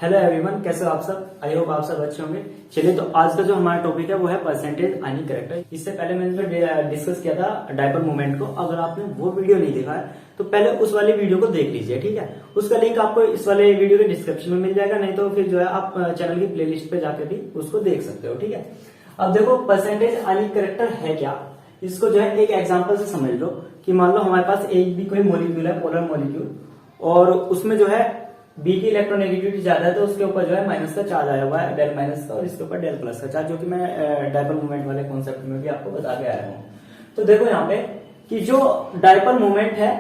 Hello everyone, कैसे हो आप सब। आई होप आप सब अच्छे होंगे। चलिए, तो आज का जो हमारा टॉपिक है वो है परसेंटेज आयनिक करेक्टर। इससे पहले मैंने जो डिस्कस किया था डायपोल मोमेंट को। अगर आपने वो वीडियो नहीं देखा है तो पहले उस वाली वीडियो को देख लीजिए, ठीक है। उसका लिंक आपको इस वाले वीडियो के डिस्क्रिप्शन में मिल जाएगा, नहीं तो फिर जो है आप चैनल की प्लेलिस्ट पे जाकर भी उसको देख सकते हो, ठीक है। अब देखो, परसेंटेज आयनिक करेक्टर है क्या, इसको जो है एक एग्जाम्पल से समझ लो कि मान लो हमारे पास एक भी कोई मॉलिक्यूल है, पोलर मॉलिक्यूल, और उसमें जो है बी की इलेक्ट्रोनेगेटिविटी ज्यादा है तो उसके ऊपर जो है माइनस का चार्ज आया हुआ है, डेल माइनस का, और इसके ऊपर डेल प्लस का चार्ज, जो कि मैं डायपोल मोमेंट वाले कॉन्सेप्ट में भी आपको बता के आया हूँ। तो देखो यहाँ पे कि जो डायपोल मोमेंट है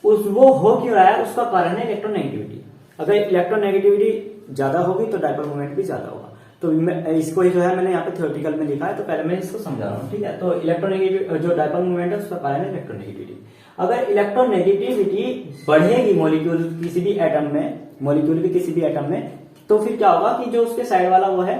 वो हो क्यों रहा है, उसका कारण है इलेक्ट्रोनेगेटिविटी। अगर इलेक्ट्रोनेगेटिविटी ज्यादा होगी तो डायपोल मोमेंट भी ज्यादा होगा। तो इसको ही जो है मैंने यहाँ पे थ्योरेटिकल में लिखा है, तो पहले मैं इसको समझा रहा हूँ, ठीक है। तो इलेक्ट्रोनेगेटिव जो डायपोल मोमेंट है उसका कारण है इलेक्ट्रोनेगेटिविटी। अगर इलेक्ट्रोनेगेटिविटी बढ़ेगी मॉलिक्यूल किसी भी एटम में, मॉलिक्यूल के किसी भी एटम में, तो फिर क्या होगा कि जो उसके साइड वाला वो है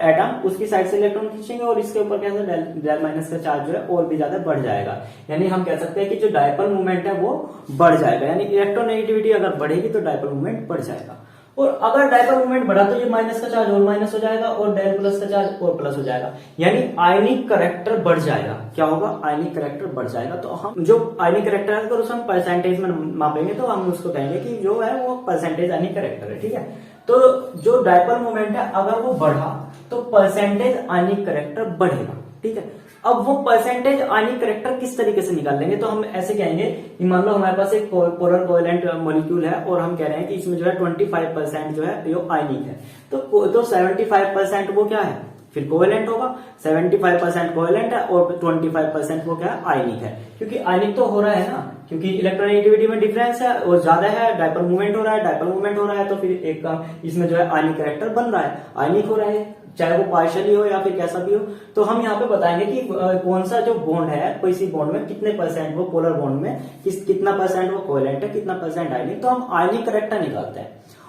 एटम, उसकी साइड से इलेक्ट्रॉन खींचेंगे और इसके ऊपर क्या है डेल माइनस का चार्ज जो है और भी ज्यादा बढ़ जाएगा। यानी हम कह सकते हैं कि जो डायपोल मोमेंट है वो बढ़ जाएगा। यानी इलेक्ट्रोनेगेटिविटी अगर बढ़ेगी तो डायपोल मोमेंट बढ़ जाएगा, और अगर डायपोल मोमेंट बढ़ा तो ये माइनस का चार्ज और माइनस हो जाएगा और डेल प्लस का चार्ज और प्लस हो जाएगा। यानी आयनिक करेक्टर बढ़ जाएगा। क्या होगा? आयनिक करेक्टर बढ़ जाएगा। तो हम जो आयनिक करेक्टर है, अगर उसे हम परसेंटेज में मापेंगे तो हम उसको कहेंगे कि जो है वो परसेंटेज आयनिक करेक्टर है, ठीक है। तो जो डायपोल मोमेंट है अगर वो बढ़ा तो परसेंटेज आयनिक करेक्टर बढ़ेगा, ठीक है। अब वो परसेंटेज आयनिक करेक्टर किस तरीके से निकाल लेंगे, तो हम ऐसे कहेंगे कि मान लो हमारे पास एक पोलर कोवेलेंट मॉलिक्यूल है और हम कह रहे हैं कि इसमें जो है 25% जो है वो आयनिक है, तो 75% वो क्या है, फिर कोवेलेंट होगा। 75% कोवेलेंट है और 25% वो क्या है, आयनिक है। क्योंकि आयनिक तो हो रहा है ना, क्योंकि इलेक्ट्रोनेगेटिविटी में डिफरेंस है और ज्यादा है, डायपोल मूवमेंट हो रहा है, डायपोल मूवमेंट हो रहा है, तो फिर एक का इसमें जो है आयनिक करेक्टर बन रहा है, आयनिक हो रहा है, चाहे वो पार्शियली हो या फिर कैसा भी हो। तो हम यहाँ पे बताएंगे कि कौन सा जो बॉन्ड है, किसी बॉन्ड में कितने परसेंट वो पोलर बॉन्ड में कितना परसेंट वो कोवेलेंट है, कितना परसेंट आयनिक। तो हम आयनिक करेक्टर निकालते हैं,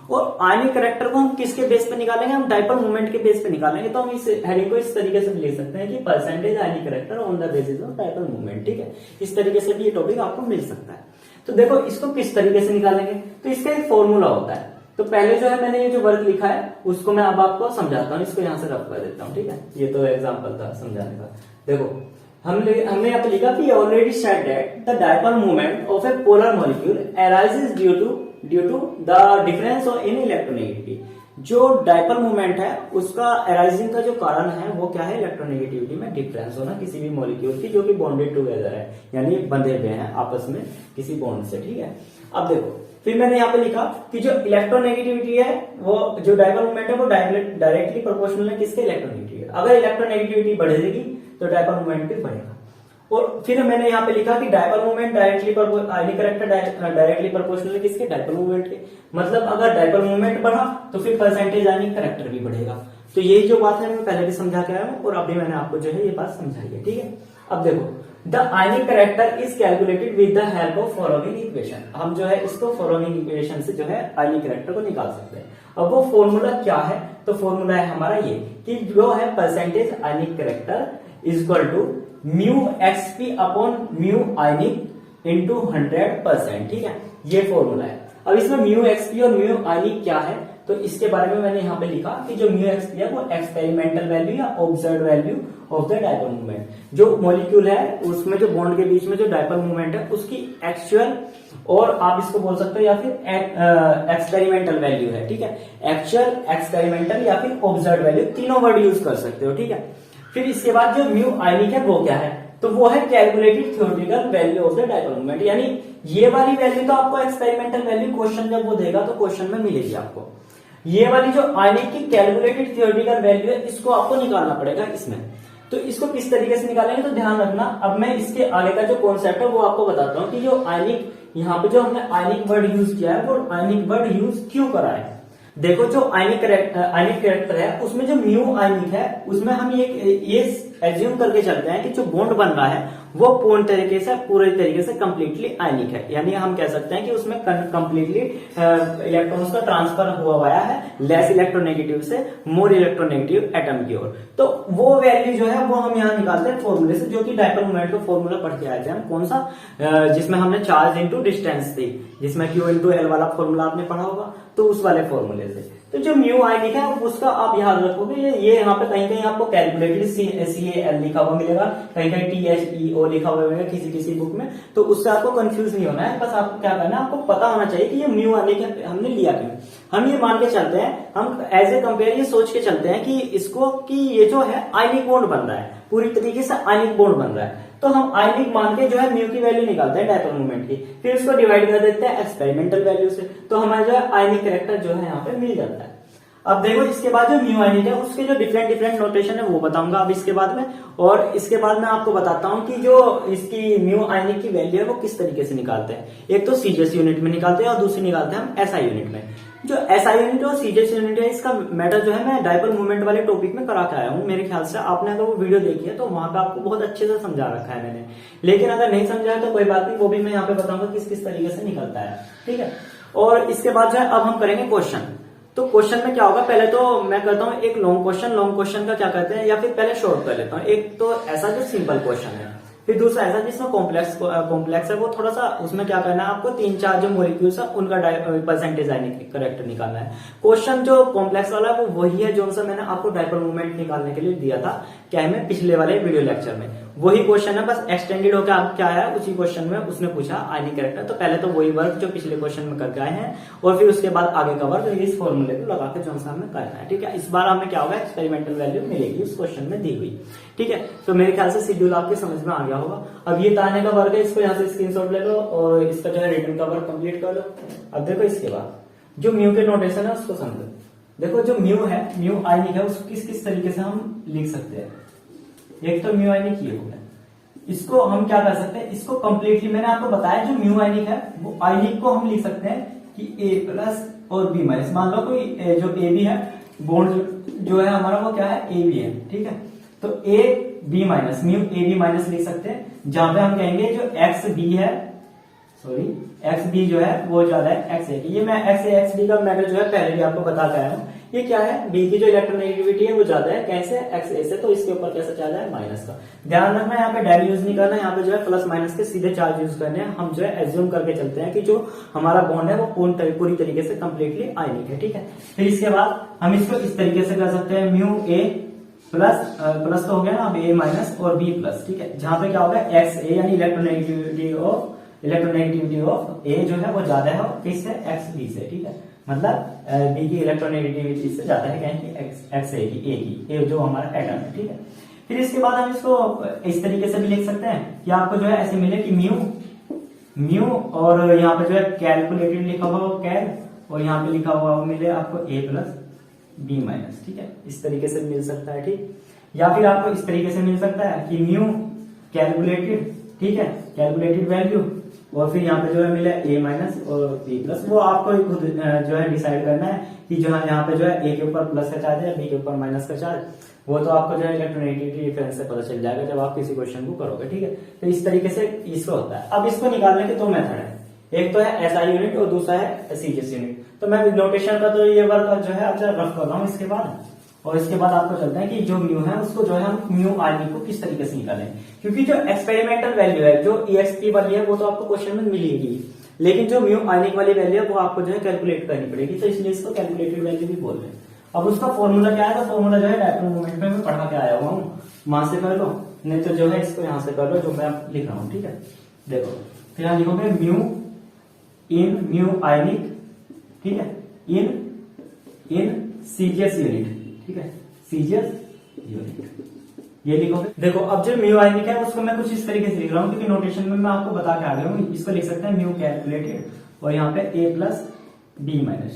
और आयनिक करेक्टर को हम किसके बेस पे निकालेंगे, हम डायपोल मोमेंट के बेस पे निकालेंगे। तो हम इस हेडिंग को इस तरीके से लिख सकते हैं कि percentage ionic character on the basis of dipole moment, ठीक है। इस तरीके से भी ये टॉपिक आपको मिल सकता है। तो देखो, इसको किस तरीके से निकालेंगे, तो इसका एक फॉर्मूला होता है। तो पहले जो है मैंने ये जो वर्क लिखा है उसको मैं अब आपको समझाता हूँ, इसको यहाँ से रफ कर देता हूँ, ठीक है। ये तो एग्जाम्पल था समझाने का। देखो, हमने यहाँ पे लिखा कि already said that the dipole moment of a polar molecule arises due to the difference in electronegativity. जो डायपोल मोमेंट है उसका अराइजिंग का जो कारण है वो क्या है, इलेक्ट्रोनेगेटिविटी में डिफरेंस होना किसी भी मॉलिक्यूल की जो कि बॉन्डेड टुगेदर है, यानी बंधे हुए हैं आपस में किसी बॉन्ड से, ठीक है। अब देखो, फिर मैंने यहाँ पे लिखा कि जो इलेक्ट्रोनेगेटिविटी है वो जो डायपोल मोमेंट है वो डायरेक्टली प्रोपोर्शनल है किसके, इलेक्ट्रोनेगेटिविटी। अगर इलेक्ट्रोनेगेटिविटी बढ़ेगी तो डायपोल मोमेंट भी बढ़ेगा। और फिर मैंने यहाँ पे लिखा कि डायपोल मोमेंट आयनिक करेक्टर डायरेक्टली प्रोपोर्शनल है किसके, डायपोल मोमेंट के। मतलब अगर डायपोल मोमेंट बढ़ा तो फिर परसेंटेज आयनिक करेक्टर भी बढ़ेगा। तो यही जो बात है मैं पहले भी समझा के आया हूँ और अभी मैंने आपको जो है ये बात समझाई है, ठीक है। अब देखो, the ionic character is calculated with the help of following equation. हम जो है इसको फॉलोइंग इक्वेशन से जो है आयनिक करेक्टर को निकाल सकते हैं। अब वो फॉर्मूला क्या है, तो फॉर्मूला है हमारा ये कि जो है percentage ionic character is equal to mu XP upon mu ionic into 100%, ठीक है। ये फॉर्मूला है। अब इसमें म्यू एक्सपी और म्यू आयनिक क्या है, तो इसके बारे में मैंने यहाँ पे लिखा कि जो म्यू एक्सपी है वो एक्सपेरिमेंटल वैल्यू या observe value of the dipole movement. जो मॉलिक्यूल है उसमें जो बॉन्ड के बीच में जो डायपोल मूवमेंट है उसकी एक्चुअल, और आप इसको बोल सकते हो या फिर एक्सपेरिमेंटल वैल्यू है, ठीक है। एक्चुअल, एक्सपेरिमेंटल या फिर ऑब्जर्व वैल्यू, तीनों वर्ड यूज कर सकते हो, ठीक है। फिर इसके बाद जो म्यू आयनिक है वो क्या है, तो वो है calculated theoretical value of the dipole moment. यानी ये वाली वैल्यू तो आपको एक्सपेरिमेंटल वैल्यू क्वेश्चन जब वो देगा तो क्वेश्चन में मिलेगी आपको। ये वाली जो आयनिक की कैलकुलेटेड थ्योरेटिकल वैल्यू है इसको आपको निकालना पड़ेगा इसमें। तो इसको किस तरीके से निकालेंगे, तो ध्यान रखना। अब मैं इसके आगे का जो कॉन्सेप्ट है वो आपको बताता हूँ कि जो आयनिक, यहाँ पे जो हमने आयनिक वर्ड यूज किया है वो आयनिक वर्ड यूज क्यों करा है। देखो, जो आयनिक करेक्टर है उसमें जो म्यू आयनिक है उसमें हम ये एज्यूम करके चलते हैं कि जो बॉन्ड बन रहा है वो पूरी तरीके से कंप्लीटली आयनिक है। यानी हम कह सकते हैं कि उसमें कंप्लीटली इलेक्ट्रॉन्स का ट्रांसफर हुआ है लेस इलेक्ट्रोनेगेटिव से मोर इलेक्ट्रोनेगेटिव एटम की ओर। तो वो वैल्यू जो है वो हम यहाँ निकालते हैं फॉर्मूले से, जो कि डायपोल मोमेंट का फॉर्मूला पढ़ के आए थे हम। कौन सा, जिसमें हमने चार्ज इंटू डिस्टेंस थी, जिसमें Q इंटू एल वाला फॉर्मूला आपने पढ़ा होगा, तो उस वाले फॉर्मूले से। तो जो म्यू आयनिक है उसका आप याद रखोगे, ये यहाँ पे कहीं कहीं आपको कैलकुलेटेड CAL लिखा हुआ मिलेगा, कहीं कहीं THEO लिखा हुआ मिलेगा किसी किसी बुक में, तो उससे आपको कंफ्यूज नहीं होना है। बस आपको क्या करना है, आपको पता होना चाहिए कि ये म्यू आयनिक हमने लिया क्यों। हम ये मान के चलते हैं, हम एज ए कंपेयर ये सोच के चलते हैं कि इसको कि ये जो है आयनिक बॉन्ड बन रहा है, पूरी तरीके से आयनिक बॉन्ड बन रहा है, तो हम आयनिक मान के जो है म्यू की वैल्यू निकालते हैं डायपोल मोमेंट की, फिर उसको डिवाइड कर देते हैं एक्सपेरिमेंटल वैल्यू से, तो हमारा जो है आयनिक कैरेक्टर जो है यहाँ पे मिल जाता है। अब देखो इसके बाद जो म्यू आयनिक है उसके जो डिफरेंट डिफरेंट नोटेशन है वो बताऊंगा अब इसके बाद में, और इसके बाद मैं आपको बताता हूं कि जो इसकी म्यू आयनिक की वैल्यू है वो किस तरीके से निकालते हैं। एक तो सीजीएस यूनिट में निकालते हैं और दूसरी निकालते हैं हम एसआई यूनिट में। जो एसआई यूनिट और सीजीएस यूनिट है इसका मैटर जो है मैं डायपोल मूवमेंट वाले टॉपिक में करा के आया हूँ। मेरे ख्याल से आपने अगर वो वीडियो देखी है तो वहां पे आपको बहुत अच्छे से समझा रखा है मैंने, लेकिन अगर नहीं समझा है तो कोई बात नहीं, वो भी मैं यहाँ पे बताऊंगा किस किस तरीके से निकलता है, ठीक है। और इसके बाद जो है अब हम करेंगे क्वेश्चन। तो क्वेश्चन में क्या होगा, पहले तो मैं करता हूँ एक लॉन्ग क्वेश्चन का क्या कहते हैं, या फिर पहले शॉर्ट कर लेता हूँ। एक तो ऐसा जो सिंपल क्वेश्चन है, फिर दूसरा ऐसा जिसमें कॉम्प्लेक्स है, वो थोड़ा सा उसमें क्या करना है आपको 3-4 जो मॉलिक्यूल्स है उनका परसेंटेज करेक्ट निकालना है। क्वेश्चन जो कॉम्प्लेक्स वाला है वो वही है जो सा मैंने आपको डायपोल मोमेंट निकालने के लिए दिया था क्या में पिछले वाले वीडियो लेक्चर में, वही क्वेश्चन है, बस एक्सटेंडेड होकर आप क्या आया उसी क्वेश्चन में उसने पूछा आयनिक कैरेक्टर। तो पहले तो वही वर्क जो पिछले क्वेश्चन में करके आए हैं, और फिर उसके बाद आगे का वर्क इस फॉर्मूले को लगा के जो सा हमें करना है, ठीक है। इस बार हमें क्या होगा, एक्सपेरिमेंटल वैल्यू मिलेगी उस क्वेश्चन में दी हुई, ठीक है। तो मेरे ख्याल से शेड्यूल आपके समझ में आ गया होगा। अब ये ताने का वर्क है, इसको यहाँ से स्क्रीनशॉट ले लो और इसका जो है रिटर्न का वर्क कंप्लीट कर लो। अब देखो इसके बाद जो म्यू के नोटेशन है उसको समझो। देखो जो म्यू है, म्यू आयनिक है, उसको किस किस तरीके से हम लिख सकते हैं। एक तो म्यू आयनिक ये हो गया, इसको हम क्या कर सकते हैं, इसको कंप्लीटली मैंने आपको बताया जो म्यू आयनिक है वो आयनिक को हम लिख सकते हैं कि A+ और B-। मान लो कोई जो AB है बॉन्ड जो है हमारा वो क्या है AB है, ठीक है। तो AB-, म्यू AB- लिख सकते हैं, जहां पे हम कहेंगे जो XB है, सॉरी XB जो है वो ज्यादा है XA की। ये मैं XA/XB का मैटर जो है पहले भी आपको बता के आया हूँ। ये क्या है, B की जो इलेक्ट्रोनेगेटिविटी है वो ज्यादा है कैसे, XA से, तो इसके ऊपर कैसे चार्ज है माइनस का। ध्यान रखना यहाँ पे डेल यूज नहीं करना, यहाँ पे जो है प्लस माइनस के सीधे चार्ज यूज करने हैं। हम जो है एज्यूम करके चलते हैं कि जो हमारा बॉन्ड है वो पूरी तरीके से कंप्लीटली आयनिक है, ठीक है। फिर इसके बाद हम इसको इस तरीके से कर सकते हैं, म्यू A प्लस तो हो गया ना, अब A- और B+, ठीक है। जहां पे क्या होगा XA यानी इलेक्ट्रोनेगेटिविटी ऑफ A जो है वो ज्यादा है किससे, XB से, ठीक है। मतलब B की इलेक्ट्रोनेगेटिविटी से ज्यादा है XA की, A जो हमारा एटम है, ठीक है। फिर इसके बाद हम इसको इस तरीके से भी लिख सकते हैं कि आपको जो है ऐसे मिले कि म्यू और यहाँ पे जो है कैलकुलेटेड लिखा हुआ वो कैल, और यहाँ पे लिखा हुआ वो मिले आपको A+B-, ठीक है। इस तरीके से मिल सकता है, ठीक। या फिर आपको इस तरीके से मिल सकता है कि म्यू कैलकुलेटेड, ठीक है, कैलकुलेटेड वैल्यू, और फिर यहाँ पे जो है मिले A- और B+। वो आपको खुद जो है डिसाइड करना है कि जो है यहाँ पे जो है A के ऊपर प्लस का चार्ज है, B के ऊपर माइनस का चार्ज, वो तो आपको जो है इलेक्ट्रोनेगेटिविटी डिफरेंस से पता चल जाएगा जब आप किसी क्वेश्चन को करोगे, ठीक है। तो इस तरीके से इसको होता है। अब इसको निकालने के 2 मेथड है, एक तो है एसआई यूनिट और दूसरा है सीजीएस यूनिट। तो मैं नोटेशन का तो ये वर्क जो है अच्छा रफ कर रहा हूँ इसके बाद, और इसके बाद आपको चलते हैं कि जो म्यू है उसको जो है हम म्यू आयनिक को किस तरीके से निकालें, क्योंकि जो एक्सपेरिमेंटल वैल्यू है जो EXP वाली है वो तो आपको क्वेश्चन में मिलेगी, लेकिन जो म्यू आयनिक वाली वैल्यू है वो आपको जो है कैलकुलेट करनी पड़ेगी, तो इसलिए इसको कैलकुलेटेड वैल्यू भी बोल रहे हैं। अब उसका फॉर्मूला क्या है, तो फॉर्मूला जो है डायपोल मोमेंट में मैं पढ़ा के आया हुआ हूँ, वहां से कर लो, नहीं तो जो है इसको यहाँ से कर लो जो मैं लिख रहा हूँ, ठीक है। देखो फिर यहाँ लिखोगे म्यू आयनिक, ठीक है, इन सीजीएस यूनिट, ठीक है, सीजीएस यूनिट ये लिखोगे। देखो अब जो म्यू आयनिक है उसको मैं कुछ इस तरीके से लिख रहा हूँ, क्योंकि नोटेशन में मैं आपको बता के आ गया हूँ। इसको लिख सकते हैं म्यू कैलकुलेटेड और यहाँ पे A+B-,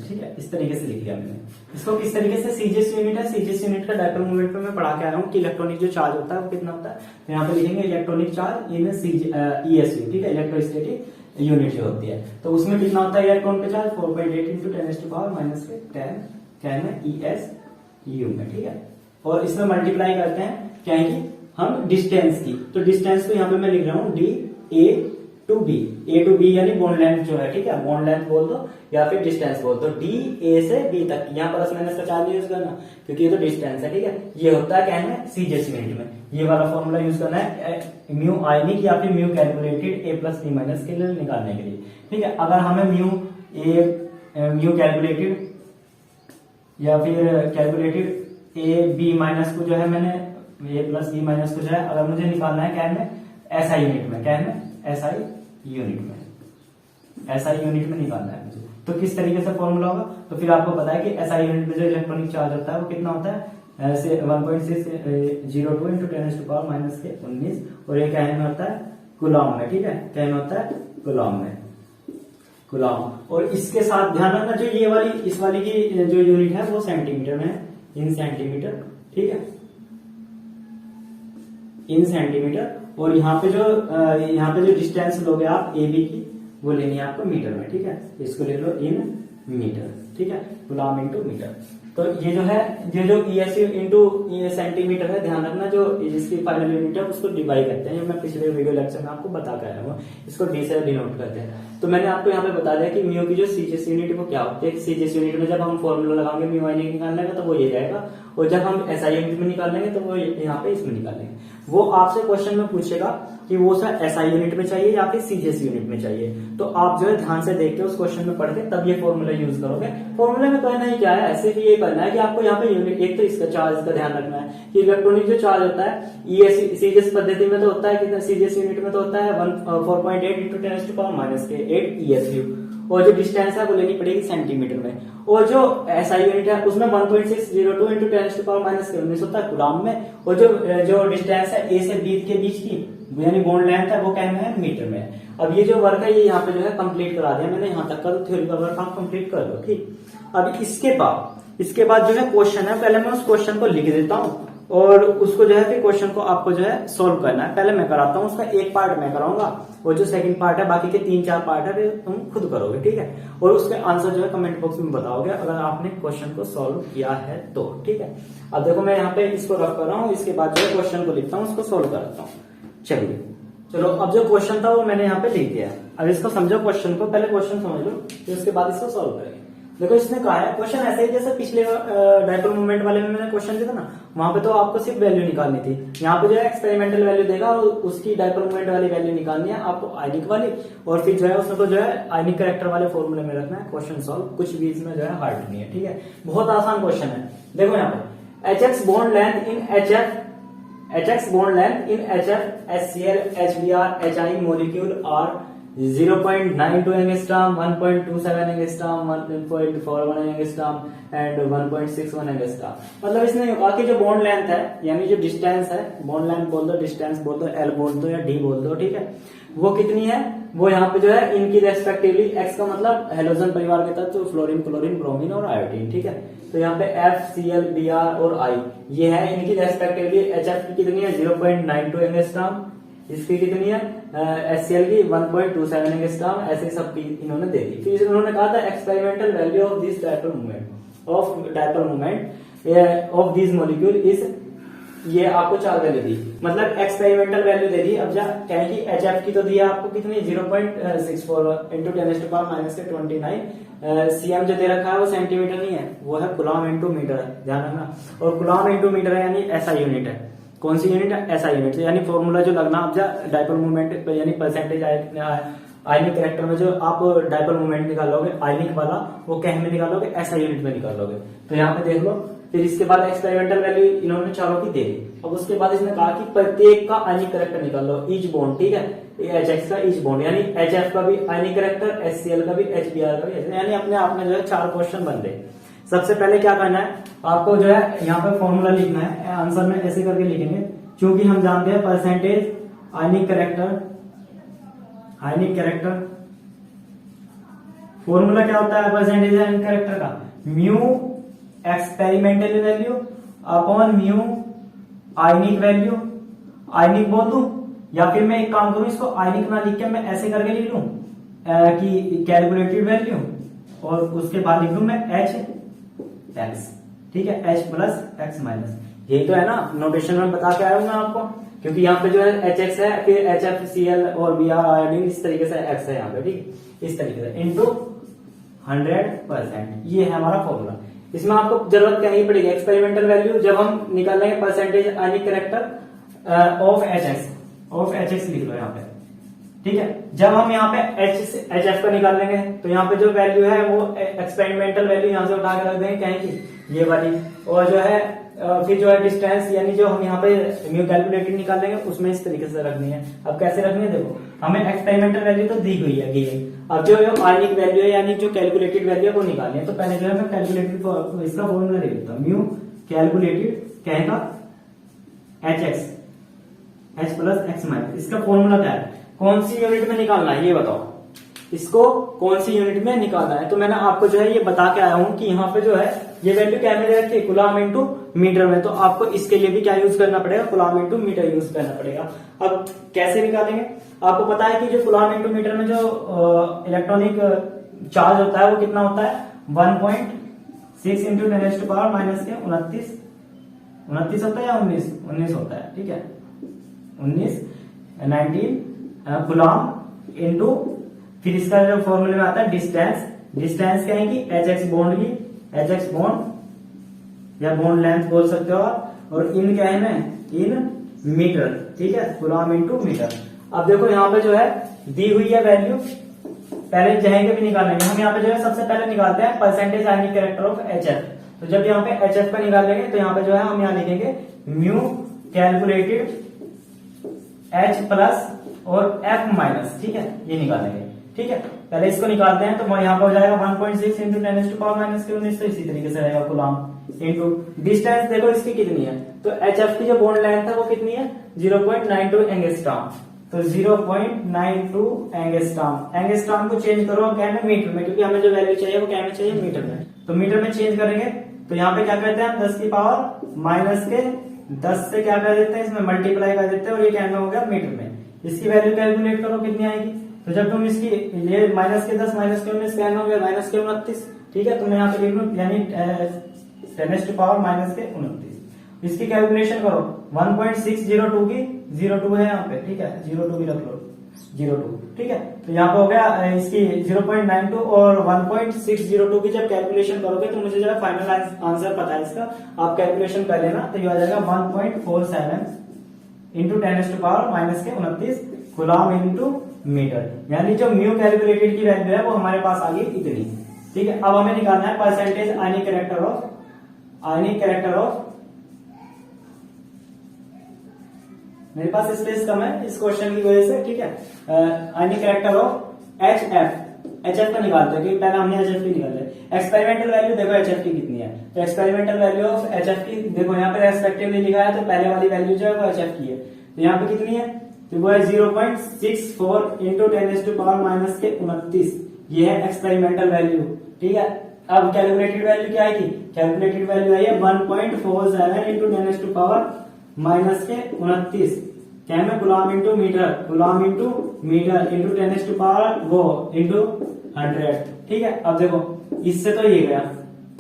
ठीक है, इस तरीके से लिख लिया मैंने। इसको किस तरीके से, सीजीएस यूनिट है, सीजीएस यूनिट का डायपोल मोमेंट पे मैं पढ़ा के आया हूँ कि इलेक्ट्रॉनिक जो चार्ज होता है वो कितना होता है। तो यहाँ पे लिखेंगे इलेक्ट्रॉनिक चार्ज इन ESU, ठीक है, इलेक्ट्रोस्टैटिक यूनिट जो होती है, तो उसमें कितना होता है इलेक्ट्रॉन का चार्ज 4.8 × 10⁻⁻⁻, में ESU में, ठीक है। और इसमें मल्टीप्लाई करते हैं क्या है कि हम डिस्टेंस की, तो डिस्टेंस को यहाँ पे मैं लिख रहा हूँ DA to B यानी बॉन्ड लेंथ जो है, ठीक है, बॉन्ड लेंथ बोल दो या फिर डिस्टेंस बोल दो, DA से B तक। यहाँ प्लस माइनस का चार्ज यूज करना क्योंकि ये तो डिस्टेंस है, ठीक है। ये होता है क्या है सीजीएस यूनिट में, ये वाला फॉर्मूला यूज करना है म्यू आयनिक या फिर म्यू कैलकुलेटेड A+B- के लिए निकालने के लिए, ठीक है। अगर हमें म्यू कैलकुलेटेड या फिर कैलकुलेटेड ए बी माइनस को जो है मैंने ए प्लस बी माइनस को जो है अगर मुझे निकालना है क्या में एसआई यूनिट में, क्या में एसआई यूनिट में, एसआई यूनिट में निकालना है मुझे, तो किस तरीके से फॉर्मूला होगा। तो फिर आपको पता है कि एसआई यूनिट में जो इलेक्ट्रॉनिक चार्ज होता है वो कितना होता है, 1.602 इंटू 10⁻⁻19 और ये क्या में होता है कूलॉम में, ठीक है, क्या में होता है कूलॉम में, कूलॉम। और इसके साथ ध्यान रखना जो ये वाली इस वाली की जो यूनिट है वो सेंटीमीटर में है, इन सेंटीमीटर, ठीक है, इन सेंटीमीटर। और यहाँ पे जो डिस्टेंस लोगे आप ए बी की वो लेनी है आपको मीटर में, ठीक है, इसको ले लो इन मीटर, ठीक है, कूलॉम इंटू मीटर। तो ये जो है ये जो ईएसयू इंटू सेंटीमीटर है, ध्यान रखना जो जिसकी फाइनल यूनिट है उसको डिवाइड करते हैं, मैं पिछले वीडियो लेक्चर में आपको बता के आया हूँ, इसको डी से डिनोट करते हैं। तो मैंने आपको यहाँ पे बता दिया कि म्यू की जो सीजीएस यूनिट वो क्या होती है। सीजीएस यूनिट में जब हम फॉर्मूला लगाएंगे म्यू आई निकालने का तो वो ये जाएगा, और जब हम एसआई यूनिट में निकालेंगे तो वो यहाँ पे इसमें निकालेंगे। वो आपसे क्वेश्चन में पूछेगा कि वो सर एसआई यूनिट में चाहिए या फिर सीजीएस यूनिट में चाहिए, तो आप जो है ध्यान से देख के उस क्वेश्चन में पढ़ के तब ये फॉर्मूला यूज करोगे। फॉर्मूला में कहना ही क्या है, सिर्फ ये करना है कि आपको यहाँ पे यूनिट, एक तो इसका चार्ज का ध्यान रखना है कि इलेक्ट्रॉनिक जो चार्ज होता है सीजीएस पद्धति में तो होता है कितना, सीजीएस यूनिट में तो होता है 4.8 इंटू 10⁻⁻8 ईएसयू, और जो डिस्टेंस है वो लेनी पड़ेगी सेंटीमीटर में, और जो एसआई यूनिट है उसमें 1.602 इंटू 10⁻⁻19 होता है कूलॉम में, और जो डिस्टेंस है ए से बी के बीच की यानी बॉन्ड लेंथ है वो क्या में है मीटर में है। अब ये जो वर्क है ये यहाँ पे जो है कंप्लीट करा दिया मैंने, यहाँ तक का तो थ्योरी का वर्क आप कंप्लीट कर लो, ठीक। अब इसके बाद जो है क्वेश्चन है, पहले मैं उस क्वेश्चन को लिख देता हूँ और उसको जो है फिर क्वेश्चन को आपको जो है सोल्व करना है। पहले मैं कराता हूँ, उसका एक पार्ट मैं कराऊंगा और जो सेकंड पार्ट है बाकी के 3-4 पार्ट है फिर तुम खुद करोगे, ठीक है, और उसके आंसर जो है कमेंट बॉक्स में बताओगे अगर आपने क्वेश्चन को सोल्व किया है तो, ठीक है। अब देखो मैं यहाँ पे इसको रख कर रहा हूँ, इसके बाद जो है क्वेश्चन को लिखता हूँ, उसको सोल्व करता हूँ। चलो अब जो क्वेश्चन था वो मैंने यहाँ पे लिख दिया। अब इसको समझो, क्वेश्चन को पहले क्वेश्चन समझ लो फिर उसके बाद इसको सोल्व करेंगे। देखो इसने कहा है क्वेश्चन ऐसे ही जैसे पिछले डायपोल मूवमेंट वाले में मैंने क्वेश्चन दिया था ना, वहां पे तो आपको सिर्फ वैल्यू निकालनी थी। यहाँ पे जो है एक्सपेरिमेंटल वैल्यू देगा और उसकी डायपोल मूवमेंट वाली वैल्यू निकालनी है आपको आयनिक वाली, और फिर जो है उसमें तो जो है आयनिक कैरेक्टर वाले फॉर्मूले में रखना है। क्वेश्चन सॉल्व, कुछ भी इसमें जो है हार्ड नहीं है, ठीक है, बहुत आसान क्वेश्चन है। देखो यहाँ पे HX bond length in HX bond length in HF, HCl, HBr, HI molecule are 0.92 angstrom, 1.27 angstrom, 1.41 angstrom and 1.61 angstrom। मतलब इसने कहा कि जो बॉन्ड लेंथ है यानी जो डिस्टेंस है, बॉन्ड लेंथ बोल दो, डिस्टेंस बोल दो, L बोल दो या D बोल दो, ठीक है, वो कितनी है, वो यहाँ पे जो है इनकी रेस्पेक्टिवली X का मतलब हेलोजन परिवार के तत्व फ्लोरीन, क्लोरीन, ब्रोमीन और आयोडीन, ठीक है। तो यहाँ पे FCl, Br और I ये है इनकी रेस्पेक्टिवली। HF की कितनी है 0.92 एंगस्ट्रॉम, इसकी कितनी है HCl की 1.27 एंगस्ट्रॉम, ऐसे सब इन्होंने दे दी। फिर उन्होंने कहा था experimental value of this dipole movement of this molecule is, ये आपको 4 वैल्यू दी, मतलब एक्सपेरिमेंटल वैल्यू दे दी। अब क्या है कि HF की तो दी आपको कितनी 0.64 इंटू 10⁻⁻29, CM जो दे रखा है वो सेंटीमीटर नहीं है, वो है कूलॉम इंटू मीटर है, ध्यान रखना। और कूलॉम इंटू मीटर है यानी SI यूनिट है। कौन सी यूनिट है, SI यूनिट, यानी फॉर्मूला जो लगना अब डायपोल मूवमेंट यानी परसेंटेज आयनिक कैरेक्टर में जो आप डायपोल मूवमेंट निकालोगे आयनिक वाला, वो क्या में निकालोगे, SI यूनिट में निकालोगे। तो यहाँ पे देख लो, फिर इसके बाद एक्सपेरिमेंटल वैल्यू इन्होंने चारों की दे दी। अब उसके बाद इसने कहा कि प्रत्येक का आयनिक कैरेक्टर निकाल लो, ईच बॉन्ड, ठीक है, HX का ईच बॉन्ड यानी HF का भी आयनिक कैरेक्टर, HCl का भी, HBr का भी, यानी अपने आप में जो है 4 क्वेश्चन बन गए। सबसे पहले क्या करना है आपको, जो है यहाँ पे फॉर्मूला लिखना है, आंसर में ऐसे करके लिखेंगे क्योंकि हम जानते हैं परसेंटेज आयनिक कैरेक्टर फॉर्मूला क्या होता है परसेंटेज आयनिक कैरेक्टर का, mu experimental value upon mu ionic value. Ionic बोल दूं या फिर मैं एक काम करूं, इसको आयनिक ना लिख के मैं ऐसे करके लिख लूं कि कैलकुलेटेड वैल्यू, और उसके बाद लिख दूं मैं HX, ठीक है, H प्लस X माइनस। यही तो है ना, नोटेशन में बता के आया हूं मैं आपको, क्योंकि यहाँ पे जो है HX है, फिर HFCl और Br आयोडीन, इस तरीके से X है यहाँ पे, ठीक, इस तरीके से इंटू 100%, ये है हमारा फॉर्मूला। इसमें आपको जरूरत क्या नहीं पड़ेगी, एक्सपेरिमेंटल वैल्यू जब हम निकालेंगे percentage ionic character of HX लिख लो यहाँ पे, ठीक है। जब हम यहाँ पे HF का निकाल लेंगे तो यहाँ पे जो वैल्यू है वो एक्सपेरिमेंटल वैल्यू यहाँ से उठा के रख देंगे, क्या है कि ये वाली, और जो है फिर जो है डिस्टेंस यानी जो हम यहाँ पे म्यू कैलकुलेटेड निकालेंगे उसमें इस तरीके से रखनी है। अब कैसे रखनी है देखो, हमें एक्सपेरिमेंटल वैल्यू तो दी हुई है गिवन, अब जो आयनिक वैल्यू है यानी जो कैलकुलेटेड वैल्यू है वो निकालनी है। तो पहले जो है मैं कैलकुलेटेड इसका फॉर्मूला ले लेता हूँ, म्यू कैलकुलेटेड कहेगा H x H plus x minus, इसका फॉर्मूला क्या है, कौन सी यूनिट में निकालना है ये बताओ, इसको कौन सी यूनिट में निकालना है। तो मैंने आपको जो है ये बता के आया हूं कि यहाँ पे जो है ये वैल्यू क्या में रखी है, कूलम इनटू मीटर में, तो आपको इसके लिए भी क्या यूज करना पड़ेगा, कूलम इनटू मीटर यूज करना पड़ेगा। अब कैसे निकालेंगे, आपको पता है कि जो कूलम इनटू मीटर में जो इलेक्ट्रॉनिक चार्ज होता है वो कितना होता है, 1.6 इंटू 10 टू पावर माइनस के 29 होता है या 19 होता है, ठीक है 19 कूलम इनटू, फिर इसका जो फॉर्मूले में आता है डिस्टेंस क्या है कि एच एक्स बॉन्ड की, एच एक्स बॉन्ड या बॉन्ड लेंथ बोल सकते हो आप, और इन क्या है ना, इन मीटर, ठीक है कूलम इनटू मीटर। अब देखो यहाँ पे जो है दी हुई है वैल्यू, पहले जाएंगे भी निकालेंगे हम, यहाँ पे जो है सबसे पहले निकालते हैं percentage ionic character of H F. तो जब यहाँ पे एच एफ का निकालेंगे तो यहाँ पे जो है हम यहाँ लिखेंगे म्यू कैलकुलेटेड एच प्लस और एफ माइनस, ठीक है ये निकालेंगे, ठीक है पहले इसको निकालते हैं। तो यहाँ पे हो जाएगा 1.6 इंटू 10 टू पावर माइनस के 19, तो इसी तरीके से रहेगा कूलम इनटू डिस्टेंस, देखो इसकी कितनी है, तो एच एफ की जो बॉन्ड लेंथ है वो कितनी है 0.92 एंगस्ट्रॉम, तो 0.92 एंगस्ट्रॉम को चेंज करो क्या है मीटर में, क्योंकि हमें जो वैल्यू चाहिए वो क्या में चाहिए मीटर में, तो मीटर में चेंज करेंगे। तो यहाँ पे क्या करते हैं हम 10 की पावर माइनस के 10 से क्या कर देते हैं, इसमें मल्टीप्लाई कर देते हैं और ये क्या हो गया मीटर में। इसकी वैल्यू कैलकुलेट करो कितनी आएगी, तो जब तुम इसकी ये माइनस के 10 माइनस के 19 क्या हो गया माइनस के 29, ठीक है तो मैं यहाँ पे लिख लूं यानी 10 टू पावर माइनस के 29। इसकी कैलकुलेशन करो 1.602 की 02 है यहाँ पे, ठीक है 02 भी रख लो 02, ठीक है तो यहाँ पे हो गया इसकी 0.92 और 1.602 की जब कैलकुलेशन करोगे तो मुझे जो है फाइनल आंसर पता है इसका, आप कैलकुलेशन कर लेना, तो ये आ जाएगा 1.47 इंटू 10 टू पावर माइनस के 29 कूलम इंटू मीटर, यानी जो म्यू कैलकुलेटेड की वैल्यू है वो हमारे पास आ गई इतनी, ठीक है। अब हमें निकालना है परसेंटेज आयनिक कैरेक्टर ऑफ मेरे पास स्पेस कम है इस क्वेश्चन की वजह से, ठीक है आयनिक कैरेक्टर ऑफ एच एफ का निकालते हैं क्योंकि पहले हमने एच एफ की निकाला है। एक्सपेरिमेंटल वैल्यू देखो एच एफ की कितनी है, तो experimental value of H F की देखो यहाँ पे रेस्पेक्टिवली लिखा है, तो पहले वाली वैल्यू जो है वो एच एफ की है, तो यहाँ पे कितनी है, तो वो है 0.64 इंटू 10 टू पावर माइनस के 29, ये है एक्सपेरिमेंटल वैल्यू, ठीक है। अब कैलकुलेटेड वैल्यू क्या आएगी, कैलकुलेटेड वैल्यू आई है 1.47 इंटू 10 टू पावर माइनस के 29, क्या है coulomb into metre into 10 to power वो इंटू 100, ठीक है। अब देखो इससे तो ये गया,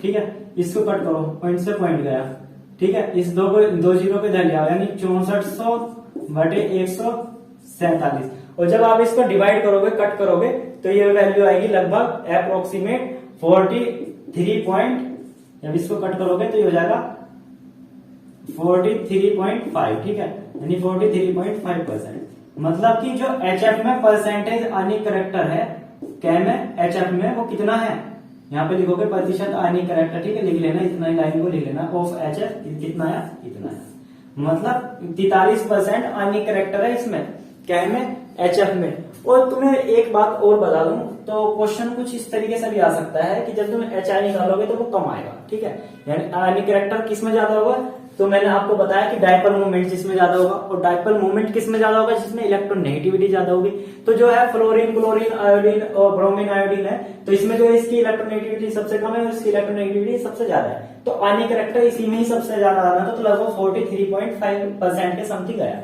ठीक है इसको कट करो, पॉइंट से पॉइंट गया, ठीक है इस दो जीरो पे धर लिया यानी 6400 बटे 147, और जब आप इसको डिवाइड करोगे कट करोगे तो ये वैल्यू आएगी लगभग अप्रोक्सीमेट 43 पॉइंट, जब इसको कट करोगे तो ये हो जाएगा 43.5, ठीक है यानी 43.5%, मतलब कि जो एच एफ में परसेंटेज आयनिक कैरेक्टर है क्या में एच एफ में वो कितना है, यहाँ पे लिखोगे प्रतिशत आयनिक कैरेक्टर, ठीक है लिख लेना इतना ही लाइन को लिख लेना ऑफ एच एफ कितना है इतना है, मतलब 43% आयनिक कैरेक्टर है इसमें क्या में एच एफ में। और तुम्हें एक बात और बता दूं तो क्वेश्चन कुछ इस तरीके से भी आ सकता है कि जब तुम एच आई निकालोगे तो वो कम आएगा, ठीक है यानी आयनिक कैरेक्टर किस में ज्यादा होगा, तो मैंने आपको बताया कि डायपोल मूवमेंट जिसमें ज्यादा होगा, और डायपोल मूवमेंट किसमें ज्यादा होगा, जिसमें इलेक्ट्रोनेगेटिविटी ज्यादा होगी। तो जो है फ्लोरीन क्लोरीन आयोडीन और ब्रोमीन आयोडीन है, तो इसमें जो है इसकी इलेक्ट्रोनेगेटिविटी सबसे कम है और इसकी इलेक्ट्रोनेगेटिविटी सबसे ज्यादा है, तो आयनिक कैरेक्टर इसी में ही सबसे ज्यादा आना था, तो लगभग 43.5% के समथिंग आया।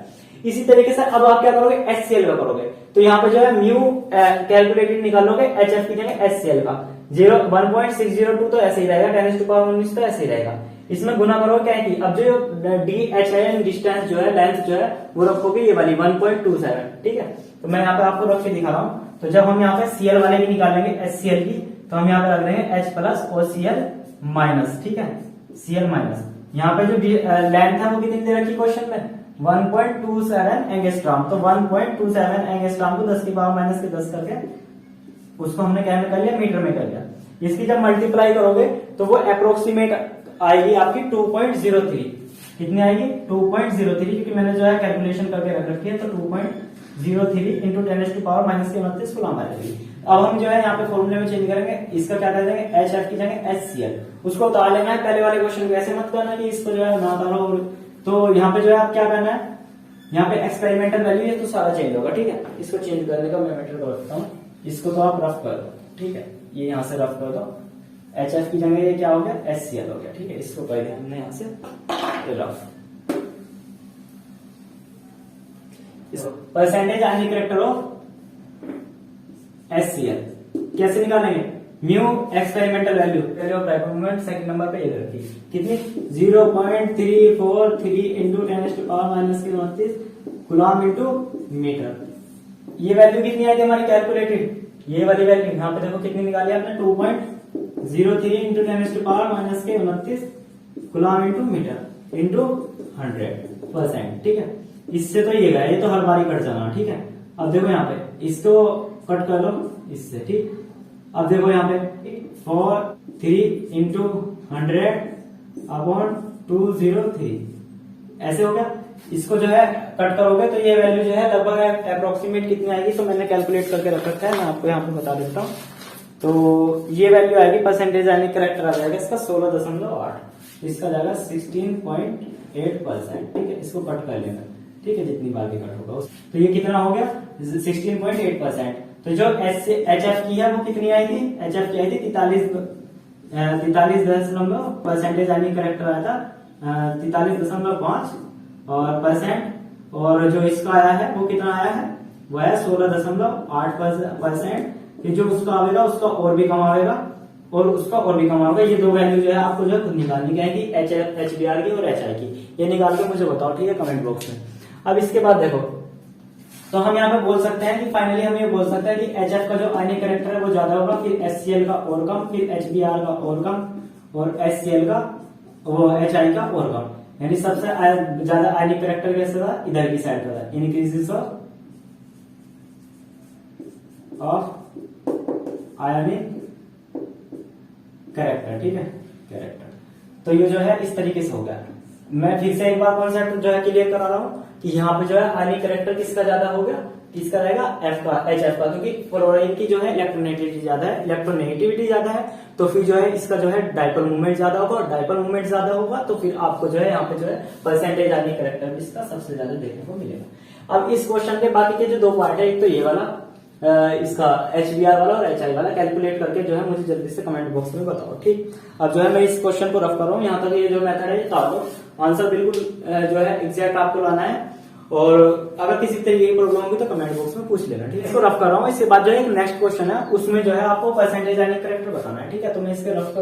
इसी तरीके से अब आप क्या करोगे HCl का करोगे, तो यहाँ पे जो है म्यू कैलकुलेटेड निकालोगे HF की जगह HCl का 1.602 तो ऐसे ही रहेगा, 10 टू पावर 19 तो ऐसे ही रहेगा, इसमें गुना करोगे क्या है कि अब जो DHI डिस्टेंस जो है लेंथ जो है वो रखोगे ये वाली 1.27, ठीक है। तो मैं यहाँ पे आपको रख के दिखा रहा हूँ, तो जब हम यहाँ पे Cl वाले की निकालेंगे HCl की, तो हम यहाँ पे रख देंगे H प्लस और Cl माइनस, ठीक है Cl माइनस, यहाँ पे जो लेंथ है वो कितनी दे रखी क्वेश्चन में 1.27 एंगस्ट्रॉम, तो 1.27 एंगस्ट्रॉम को 10 की पावर माइनस के 10 करके उसको हमने क्या में कर लिया मीटर में कर लिया। इसकी जब मल्टीप्लाई करोगे तो वो अप्रोक्सीमेट आएगी आपकी 2.03। कितनी आएगी 2.03, क्योंकि मैंने जो है कैलकुलेशन करके रख रखी है, तो 2.03 इंटू 10⁻⁻⁻³ कूलम आ जाएगी। अब हम जो है यहाँ पे फॉर्मूले में चेंज करेंगे, इसका क्या कर देंगे HF की जगह HCl, उसको उतार लेना है। पहले वाले क्वेश्चन को ऐसे मत करना कि इसको जो है ना उतारो। तो यहाँ पे जो है आप क्या करना है, यहाँ पे एक्सपेरिमेंटल वैल्यू है तो सारा चेंज होगा, ठीक है। इसको चेंज करने का मैं मेथड बताता हूँ, इसको तो आप रफ कर दो, ठीक है, ये यहाँ से रफ कर दो। HF की जगह ये क्या हो गया HCl हो गया, ठीक है। इसको कर दिया हमने यहाँ से रफ। इसको percentage ionic character of HCl कैसे निकालेंगे, mu experimental value value of dipole moment second number पे ये रखी कितनी 0.343 इंटू 10⁻⁻⁻³ कूलम इंटू मीटर। ये वैल्यू कितनी आई थी हमारी कैलकुलेटेड, ये वाली वैल्यू यहाँ पे देखो कितनी निकाली आपने 2.03 into 10⁻⁻⁻⁻² coulomb into metre into 100%, ठीक है। इससे तो ये गया, ये तो हर बारी कट जाना, ठीक है। अब देखो यहाँ पे इसको कट कर लो इससे, ठीक। अब देखो यहाँ पे 3 इंटू 100/203 ऐसे हो गया। इसको जो है कट करोगे तो ये वैल्यू जो है लगभग अप्रोक्सीमेट कितनी आएगी, तो मैंने कैलकुलेट करके रख रखा है, मैं आपको यहाँ पे बता देता हूँ। तो ये वैल्यू आएगी परसेंटेज आयनिक कैरेक्टर आ जाएगा इसका 16.8, इसका जाएगा 16.8%, ठीक है। इसको कट कर लेना, ठीक है, जितनी बार भी कट होगा तो ये कितना हो गया 16.8%। तो जो HF की है वो कितनी आई थी, HF की आई थी 43 परसेंटेज आयनिक कैरेक्टर आया था 43.5 और परसेंट, और जो इसका आया है वो कितना आया है, वो है 16.8%। ये जो उसका आएगा उसका और भी कम आएगा और उसका और भी कम आएगा। ये दो वैल्यू जो है आपको जो खुद निकालनी है कि HBr की और HI की, ये निकाल के मुझे बताओ, ठीक है, कमेंट बॉक्स में। अब इसके बाद देखो, तो हम यहाँ पे बोल सकते हैं कि फाइनली हम ये बोल सकते हैं कि HF का जो आयनिक कैरेक्टर है वो ज्यादा होगा, फिर HCl का और कम, फिर HBr का और कम, और HCl का वो HI का और कम। यानी सबसे ज्यादा आयनिक कैरेक्टर कैसे था, इधर की साइड का था, इंक्रीजेस ऑफ आयनिक कैरेक्टर, ठीक है, कैरेक्टर। तो ये जो है इस तरीके से हो गया। मैं फिर से एक बार कॉन्सेप्ट जो है क्लियर करा रहा हूँ कि यहाँ पे जो है आयनिक कैरेक्टर किसका ज्यादा हो गया, किसका रहेगा F का, HF का, क्योंकि फ्लोराइड की जो है इलेक्ट्रोनेगेटिविटी ज्यादा है, इलेक्ट्रोनेगेटिविटी ज्यादा है, तो फिर जो है इसका जो है डायपोल मूवमेंट ज्यादा होगा, और डायपोल मूवमेंट ज्यादा होगा तो फिर आपको जो है यहाँ पे जो है परसेंटेज आयनिक कैरेक्टर इसका सबसे ज्यादा देखने को मिलेगा। अब इस क्वेश्चन के बाकी के जो दो पार्ट है, एक तो ये वाला इसका HBr वाला और HI वाला, कैलकुलेट करके जो है मुझे जल्दी से कमेंट बॉक्स में बताओ, ठीक। अब जो है मैं इस क्वेश्चन को रफ कर रहा हूँ, यहाँ तक ये जो मेथड है ये डालो, आंसर बिल्कुल जो है एग्जैक्ट आपको लाना है, और अगर किसी तरीके की प्रॉब्लम होगी तो कमेंट बॉक्स में पूछ लेना, ठीक है। इसको रफ कर रहा हूँ, इसके बाद जो है एक नेक्स्ट क्वेश्चन है, उसमें जो है आपको परसेंटेज आयनिक कैरेक्टर बताना है, ठीक है। तो मैं इसके रफ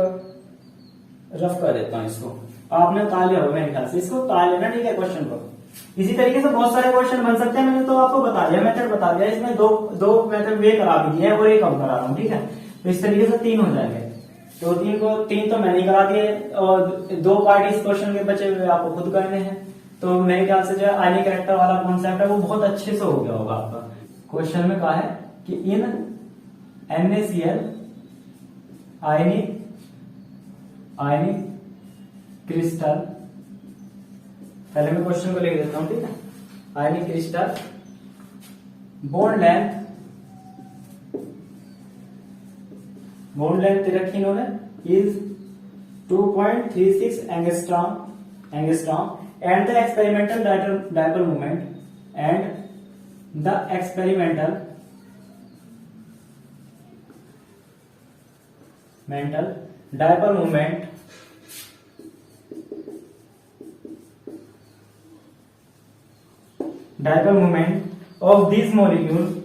कर देता हूँ, इसको आपने उतार लिया होगा मेरे ख्याल से, इसको उतार लेना, ठीक है, क्वेश्चन को। इसी तरीके से बहुत सारे क्वेश्चन बन सकते हैं, मैंने तो आपको बता दिया, मेथड बता दिया, इसमें दो मेथड वे करा भी दिए और एक कम करा रहा हूँ, ठीक है। तो इस तरीके से 3 हो जाएंगे, तो 3 तो मैंने करा दिए, और 2 पार्ट इस क्वेश्चन के बचे हुए आपको खुद करने हैं। तो मेरे ख्याल से जो है आयनिक कैरेक्टर वाला कॉन्सेप्ट है वो बहुत अच्छे से हो गया होगा आपका। क्वेश्चन में कहा है कि इन NaCl आयनिक क्रिस्टल, पहले मैं क्वेश्चन को लिख देता हूं, ठीक है। आयनिक क्रिस्टल बॉन्ड लेंथ रखी इन्होंने is 2.36 angstrom and the experimental dipole moment dipole moment of this molecule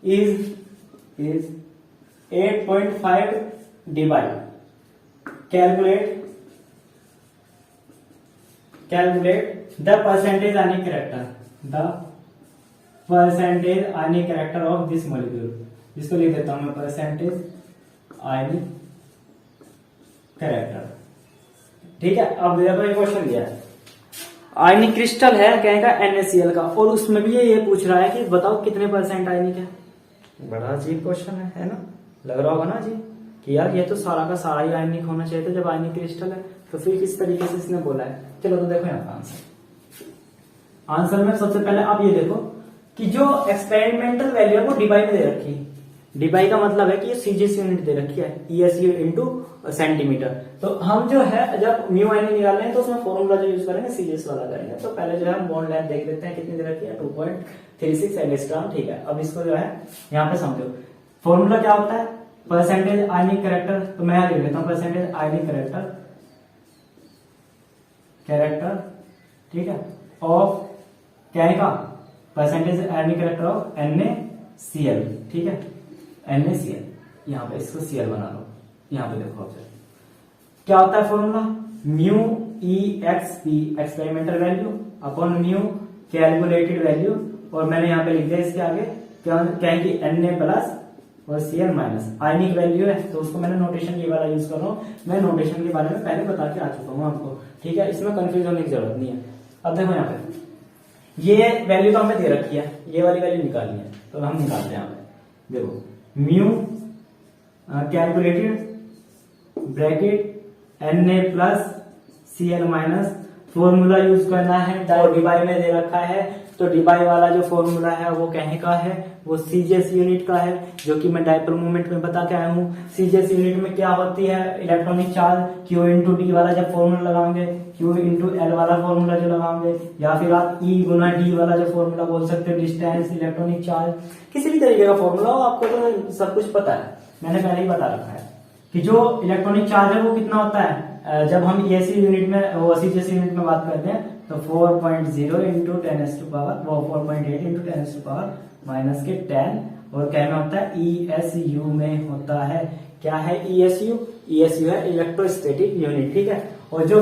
is 8.5 dBi. Calculate the percentage ionic character of this molecule. इसको लिख देता हूं मैं परसेंटेज आयनिक कैरेक्टर, ठीक है। अब देखो ये क्वेश्चन दिया है, आयनिक क्रिस्टल है कहेगा NaCl का, और उसमें भी ये पूछ रहा है कि बताओ कितने परसेंट आयनिक है, बड़ा अजीब क्वेश्चन है ना, लग रहा होगा ना जी कि यार ये तो सारा का सारा ही आयनिक होना चाहिए था जब आयनिक क्रिस्टल है, तो फिर किस तरीके से इसने बोला है। चलो तो देखो यहाँ का आंसर में सबसे पहले आप ये देखो कि जो एक्सपेरिमेंटल वैल्यू है वो डिबाई में दे रखी है। डिबाई का मतलब है कि ये सीजीएस यूनिट दे रखी है, ईएसयू इंटू सेंटीमीटर। तो हम जो है जब म्यू एन निकाल रहे हैं तो उसमें फॉर्मूला जो यूज करेंगे सीजीएस वाला करेंगे। तो पहले जो है बॉन्ड लेंथ देख लेते हैं कितनी दे रखी है, 2.36 एंगस्ट्रॉम। ठीक है, अब इसको जो है यहाँ पे समझो फॉर्मूला क्या होता है, परसेंटेज आयनिक कैरेक्टर। तो मैं लिख लेता हूँ परसेंटेज आयनिक कैरेक्टर, ठीक है, ऑफ क्या है का percentage ionic character of NaCl, ठीक है, NaCl। यहाँ पे इसको Cl बना लो, यहाँ पे देखो क्या होता है formula, mu EXP experimental value upon mu calculated value, और मैंने यहाँ पे लिख दिया इसके आगे क्या है कि Na प्लस और Cl माइनस आयनिक वैल्यू है, तो उसको मैंने नोटेशन ये वाला यूज कर रहा हूँ। मैं नोटेशन के बारे में पहले बता के आ चुका हूँ आपको, ठीक है, इसमें कंफ्यूज होने की जरूरत नहीं है। अब देखो यहाँ पे ये वैल्यू तो हमें दे रखी है, ये वाली वैल्यू निकालनी है, तो हम निकालते हैं यहाँ पे। देखो mu calculated bracket Na plus Cl minus, formula use करना है, डिबाई में दे रखा है, तो डिबाई वाला जो फॉर्मूला है वो कहे का है, वो सीजीएस यूनिट का है, जो कि मैं डायपोल मोमेंट में बता के आया हूँ। सीजीएस यूनिट में क्या होती है, electronic charge, Q into D वाला जब फॉर्मूला लगाओगे, Q इंटू एल वाला फॉर्मूला जो लगाओगे, या फिर आप E गुना डी वाला जो फॉर्मूला बोल सकते हो, डिस्टेंस, इलेक्ट्रॉनिक चार्ज, किसी भी तरीके का फॉर्मूला हो, आपको तो सब कुछ पता है, मैंने पहले ही बता रखा है कि जो इलेक्ट्रॉनिक चार्ज है वो कितना होता है। जब हम ESC यूनिट में सीजीएस यूनिट में बात करते हैं तो 4.0 इंटू 10 पावर, वो 4.8 इंटू 10 पावर माइनस के 10, और क्या में होता है ESU में होता है। क्या है ESU? ESU है इलेक्ट्रोस्टैटिक यूनिट, ठीक है। और जो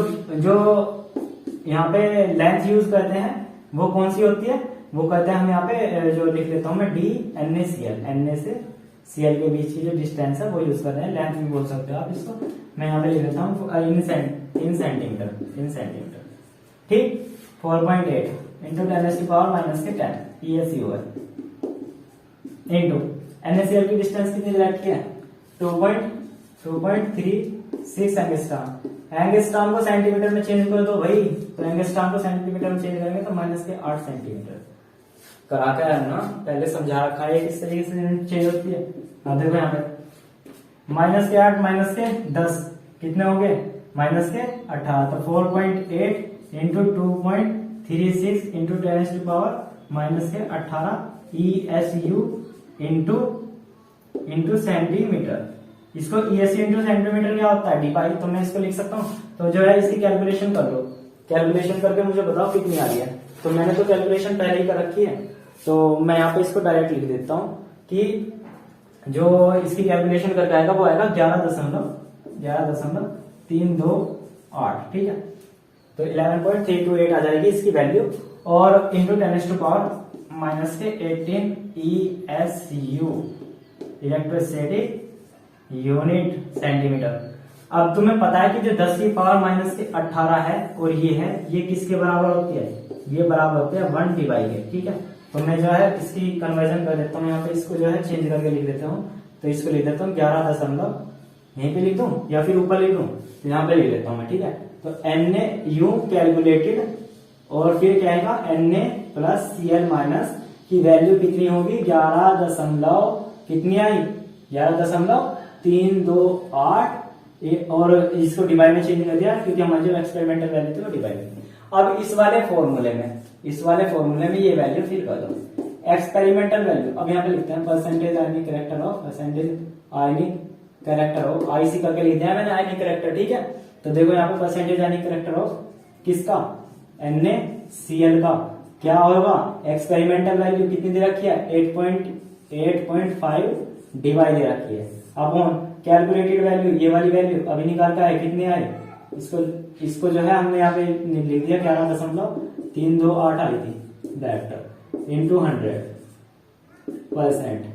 यहाँ पे लेंथ यूज करते हैं वो कौन सी होती है, वो कहते हैं हम यहाँ पे जो लिख लेता हूँ मैं DNaCl, Na से Cl के बीच की जो डिस्टेंस है वो यूज कर रहे हैं, लेंथ भी बोल सकते हो आप इसको। मैं यहाँ पे लिख लेता हूँ इन सेंटीमीटर, ठीक। 4.8 इंटू 10 पावर माइनस के 10 ESU है, इंटू NaCl की डिस्टेंस कितनी रखी है 2.36 एंगस्ट्रॉम को सेंटीमीटर में चेंज कर दो भाई, तो एंगस्ट्रॉम को सेंटीमीटर में चेंज करेंगे तो माइनस के 8 सेंटीमीटर करा के है ना, पहले समझा रखा है किस तरीके से चेंज होती है। अब देखो यहाँ पे माइनस के 8 माइनस के 10 कितने हो गए, माइनस के 18, तो 4.8 इंटू 2.36 इंटू 10 पावर माइनस के 18 ESU इंटू सेंटीमीटर। इसको ESU इंटू सेंटीमीटर क्या होता है, डिपाई, तो मैं इसको लिख सकता हूँ। तो जो है इसकी कैलकुलेशन कर लो, कैलकुलेशन करके मुझे बताओ कितनी आ रही है। तो मैंने तो कैलकुलेशन पहले ही कर रखी है, तो मैं यहाँ पे इसको डायरेक्ट लिख देता हूँ कि जो इसकी कैलकुलेशन करके आएगा वो आएगा 11.328, ठीक है। तो 11.328 आ जाएगी इसकी वैल्यू, और इंटू 10 पावर माइनस के 18 ESU इलेक्ट्रोस्टैटिक यूनिट सेंटीमीटर। अब तुम्हें पता है कि जो 10 की पावर माइनस के 18 है और ये है, ये किसके बराबर होती है, ये बराबर होती है 1 डिवाइड के, ठीक है। तो मैं जो है इसकी कन्वर्जन कर देता हूँ, यहाँ पे इसको जो है चेंज करके लिख देता हूँ। तो इसको लिख देता हूँ 11 यहीं पे लिख दूं या फिर ऊपर लिख दूं, तो यहाँ पे लिख लेता हूँ मैं, ठीक है। तो NaU कैलकुलेटेड और फिर क्या आएगा Na प्लस Cl माइनस की वैल्यू कितनी होगी, 11 कितनी आई 11.328, और इसको डिवाइड में चेंज कर दिया क्योंकि हमारी जो एक्सपेरिमेंटल वैल्यू थी वो डिवाइड में। अब इस वाले फॉर्मूले में ये वैल्यू फिल कर दो, एक्सपेरिमेंटल वैल्यू। अब यहाँ पे लिखते हैं percentage ionic character of IC करके लिख दिया मैंने आयनिक कैरेक्टर, ठीक है। तो देखो यहाँ पे परसेंटेज आयनिक कैरेक्टर ऑफ किसका, NaCl का क्या होगा, एक्सपेरिमेंटल वैल्यू कितनी दे रखी है 8.5 डिवाइड दे रखी है अपॉन कैलकुलेटेड वैल्यू, ये वाली वैल्यू अभी निकाल का है कितनी आई, इसको जो है हमने यहाँ पे लिख दिया 11.328 आई थी डायरेक्ट इंटू 100%,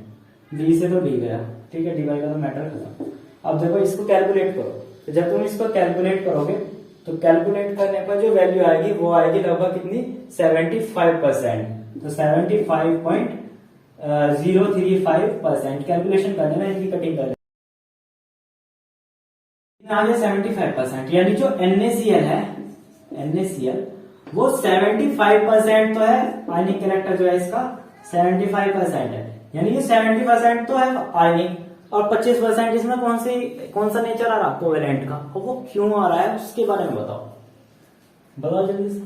डी से तो डी गया, ठीक है, डिवाइड का तो मैटर खत्म। अब देखो इसको कैलकुलेट करो, तो जब तुम इसको कैलकुलेट करोगे तो कैलकुलेट करने पर जो वैल्यू आएगी वो आएगी लगभग कितनी 75%। तो 75 035%। कैलकुलेशन कर लेना, इनकी कटिंग कर लेना। आगे 75%, यानी जो NaCl है, NaCl वो 75% तो है, आयनिक कैरेक्टर जो है इसका 75% है, यानी ये 70% तो है आयनिक, और 25% इसमें कौन सा नेचर आ रहा कोवेलेंट का, और वो क्यों आ रहा है उसके बारे में बताओ, बताओ जल्दी से,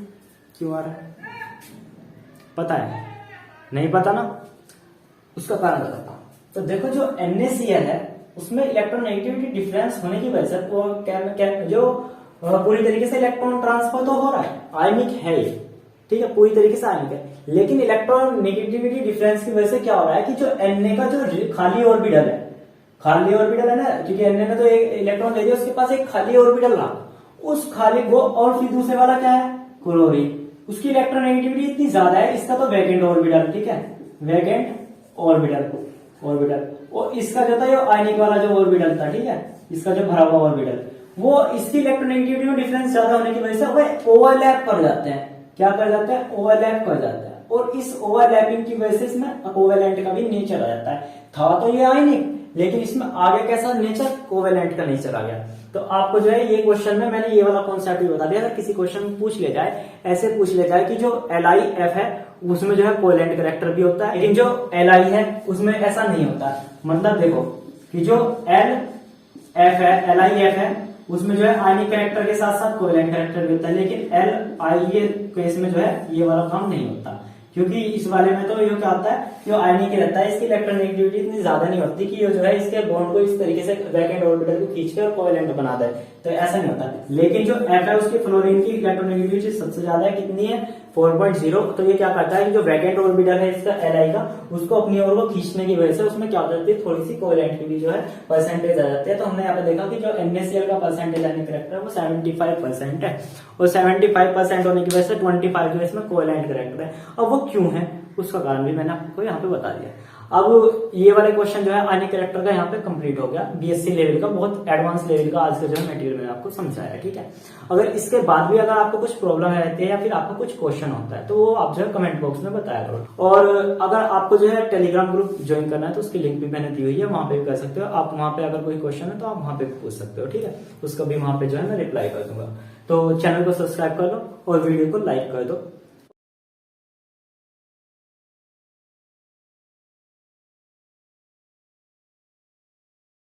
क्यों आ रहा है? पता है? नहीं पता ना, उसका कारण बताता हूं। तो देखो जो NaCl है उसमें इलेक्ट्रोनेगेटिविटी डिफरेंस होने की वजह से जो पूरी तरीके से इलेक्ट्रॉन ट्रांसफर तो हो रहा है, आयनिक है ये, ठीक है, पूरी तरीके से आयनिक है, लेकिन इलेक्ट्रॉन नेगेटिविटी डिफरेंस की वजह से क्या हो रहा है कि जो Na का जो खाली ऑर्बिटल है ना, क्योंकि Na ने तो एक इलेक्ट्रॉन ले दिया, उसके पास एक खाली ऑर्बिटल रहा, उस खाली वो, और फिर दूसरे वाला क्या है क्लोरीन, उसकी इलेक्ट्रोनेगेटिविटी इतनी ज्यादा है, इसका तो वैकेंट ऑर्बिटल, ठीक है, वैकेंट ऑर्बिटल, और इसका जो था ये आयनिक वाला जो ऑर्बिटल था, ठीक है, इसका जो भरा हुआ ऑर्बिटल, वो इसकी इलेक्ट्रोनेगेटिविटी में डिफरेंस ज्यादा होने की वजह से वो ओवरलैप कर जाते हैं। क्या कर जाते हैं? ओवरलैप कर जाते हैं, और इस ओवरलैपिंग की वजह से इसमें कोवेलेंट का भी नेचर आ जाता है। था तो ये आयनिक, लेकिन इसमें आगे कैसा नेचर, कोवेलेंट का नेचर आ गया। तो आपको जो है ये क्वेश्चन में मैंने ये वाला कॉन्सेप्ट भी बता दिया। अगर किसी क्वेश्चन में पूछ ले जाए, ऐसे पूछ ले जाए कि जो LiF है उसमें जो है कोवेलेंट कैरेक्टर भी होता है, लेकिन जो Li है उसमें ऐसा नहीं होता। मतलब देखो कि जो LF है, LiF है, उसमें जो है आयनिक कैरेक्टर के साथ साथ कोवेलेंट कैरेक्टर भी होता है, लेकिन Li केस में जो है ये वाला काम नहीं होता, क्योंकि इस वाले में तो ये क्या होता है, जो आयनिक रहता है इसकी इलेक्ट्रोनेगेटिविटी इतनी ज्यादा नहीं होती कि ये जो है इसके बॉन्ड को इस तरीके से वैकेंट ऑर्बिटल को खींचकर और कोवेलेंट बना दे, तो ऐसा नहीं होता। लेकिन जो F है उसकी फ्लोरीन की इलेक्ट्रोनेगेटिविटी सबसे ज्यादा है, कितनी है 4.0। तो ये क्या करता है कि जो वैकेंट ऑर्बिटल है इसका Li का, उसको अपनी ओर को खींचने की वजह से उसमें क्या हो जाती है, थोड़ी सी कोवेलेंट की भी जो है परसेंटेज आ जाती है। तो हमने यहाँ पे देखा कि जो NaCl का परसेंटेज आयनिक कैरेक्टर है वो 75% है, और 75% होने की वजह से 25 जो इसमें कोवेलेंट कैरेक्टर है। अब वो क्यों है उसका कारण भी मैंने आपको यहाँ पे बता दिया। अब ये वाले क्वेश्चन जो है आयनिक कैरेक्टर का यहाँ पे कंप्लीट हो गया, BSc लेवल का, बहुत एडवांस लेवल का आज का जो है मटेरियल मैंने आपको समझाया, ठीक है। अगर इसके बाद भी अगर आपको कुछ प्रॉब्लम रहती है या फिर आपको कुछ क्वेश्चन होता है तो वो आप जो है कमेंट बॉक्स में बताया करो। और अगर आपको जो है टेलीग्राम ग्रुप ज्वाइन करना है तो उसकी लिंक भी मैंने दी हुई है, वहां पे भी कर सकते हो आप। वहां पे अगर कोई क्वेश्चन है तो आप वहां पे भी पूछ सकते हो, ठीक है, उसका भी वहां पे जो है मैं रिप्लाई कर दूंगा। तो चैनल को सब्सक्राइब कर लो और वीडियो को लाइक कर दो।